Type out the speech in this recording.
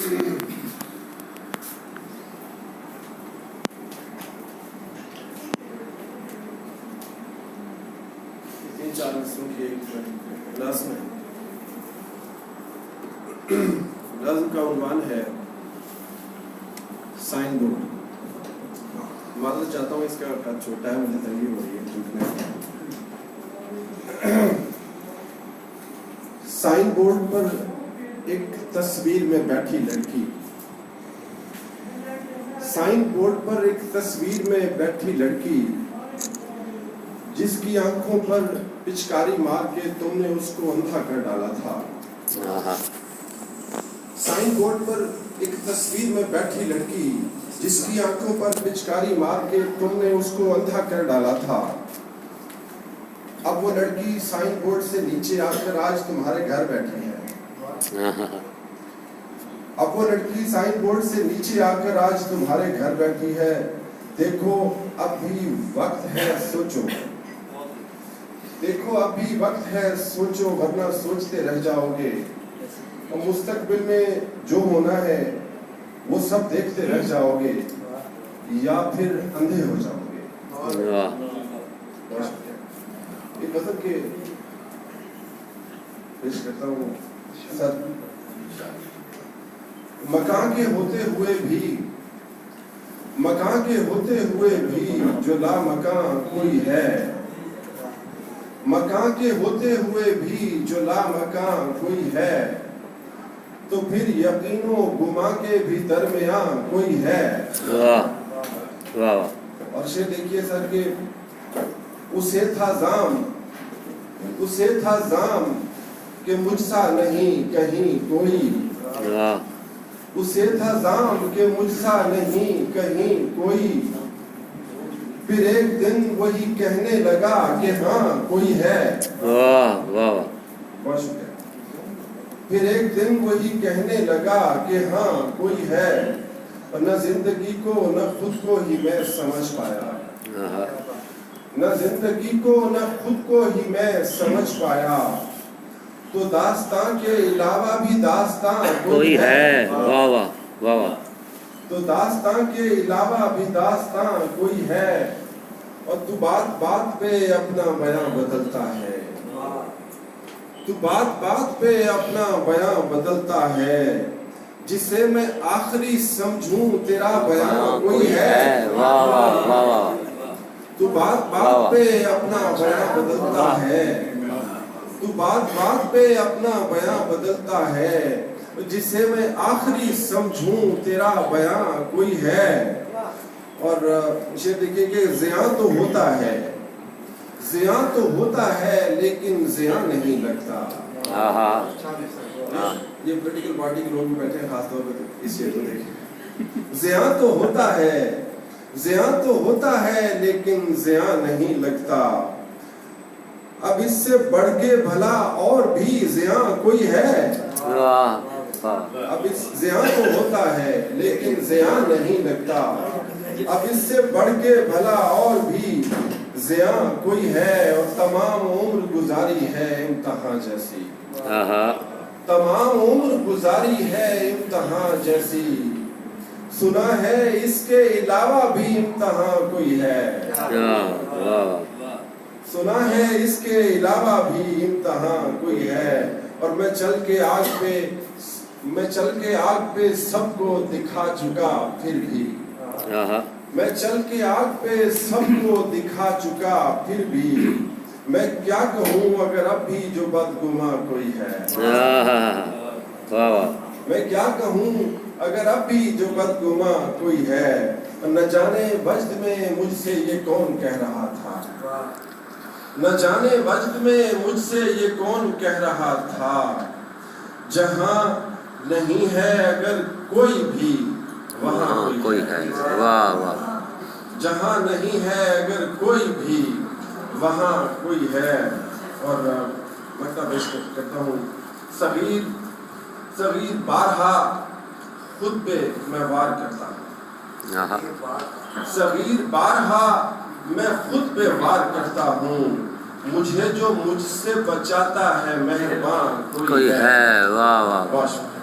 चार हिस्सों की एक क्लास में नज़्म का उन्वान है साइन बोर्ड। मालूम चाहता हूँ इसका कद छोटा है, मुझे तंगी हो रही है लिखने में। साइन बोर्ड पर एक तस्वीर में बैठी लड़की, साइन बोर्ड पर एक तस्वीर में बैठी लड़की, जिसकी आंखों पर पिचकारी मार के तुमने उसको अंधा कर डाला था। साइन बोर्ड पर एक तस्वीर में बैठी लड़की, जिसकी आंखों पर पिचकारी मार के तुमने उसको अंधा कर डाला था। अब वो लड़की साइन बोर्ड से नीचे आकर आज तुम्हारे घर बैठी है। अब वो लड़की साइन बोर्ड से नीचे आकर आज तुम्हारे घर बैठी है। देखो अब भी वक्त है, सोचो, देखो अभी वक्त है, सोचो, वरना सोचते रह जाओगे और मुस्तकबिल में जो होना है वो सब देखते रह जाओगे या फिर अंधे हो जाओगे। ये गज़ल के पेश करता हूँ सर। मकान के होते हुए भी, मकान के होते हुए भी जो ला मकान कोई है, मकान के होते हुए भी जो ला मकान कोई है, तो फिर यकीनो गुमा के भी दरमियान कोई है। वाह वाह। और शेर देखिए सर के उसे था जाम, उसे था जाम कि मुझसा नहीं कहीं कोई, उसे था जाम कि मुझसा नहीं कहीं कोई, फिर एक दिन वही कहने लगा कि हाँ कोई है। वाह वाह। बहुत शुक्रिया। फिर एक दिन वही कहने लगा कि हाँ कोई है, और न जिंदगी को न खुद को ही मैं समझ पाया, न जिंदगी को न खुद को ही मैं समझ पाया, तो दास्तां के अलावा भी दास्तां कोई है। वाह वाह वाह। तो दास्तां के अलावा भी दास्तां कोई है, और तू बात बात पे अपना बयां बदलता है, तू बात बात पे अपना बयां बदलता है, जिसे मैं आखिरी समझूं तेरा बयां कोई है। वाह वाह वाह। तू बात बात पे अपना बयां बदलता है, तू बात बात पे अपना बयां बदलता है, जिसे मैं आखिरी समझूं तेरा बयां कोई है। और ये देखिए कि ज़ियां तो होता है, ज़ियां तो होता है, लेकिन ज़ियां नहीं लगता। ये पॉलिटिकल पार्टी के लोग भी बैठे हैं खासतौर पर, इस शेर को देखिए। ज़ियां तो होता है, ज़ियां तो होता है, लेकिन ज़ियां नहीं लगता। अब इससे बढ़ के भला और भी ज़ियां कोई है। अब इस ज़ियां तो होता है, लेकिन ज़ियां नहीं लगता। अब इससे बढ़ के भला और भी ज़ियां कोई है, और तमाम उम्र गुजारी है इम्तिहान जैसी, तमाम उम्र गुजारी है इम्तिहान जैसी, सुना है इसके अलावा भी इम्तिहान कोई है, सुना है इसके अलावा भी इम्तिहान कोई है। और मैं चल के आग पे सबको दिखा चुका, फिर भी मैं चल के आग पे सबको दिखा चुका, फिर भी मैं क्या कहूँ अगर अब भी जो बदगुमा कोई है। मैं क्या कहूँ अगर अब भी जो बदगुमा कोई है, न जाने वजद में मुझसे ये कौन कह रहा था, न जाने वजद में मुझसे ये कौन कह रहा था, जहाँ नहीं है अगर कोई भी वहाँ कोई है। वाह वाह। जहाँ नहीं है अगर कोई भी वहाँ कोई है। और मतलब पेश करता हूँ, सगीर सगीर बारहा खुद पे मैं वार करता हूँ, सगीर बारहा मैं खुद पे वार करता हूँ, मुझे जो मुझसे बचाता है मेहरबान कोई है। वाह वाह। बहुत शुक्रिया।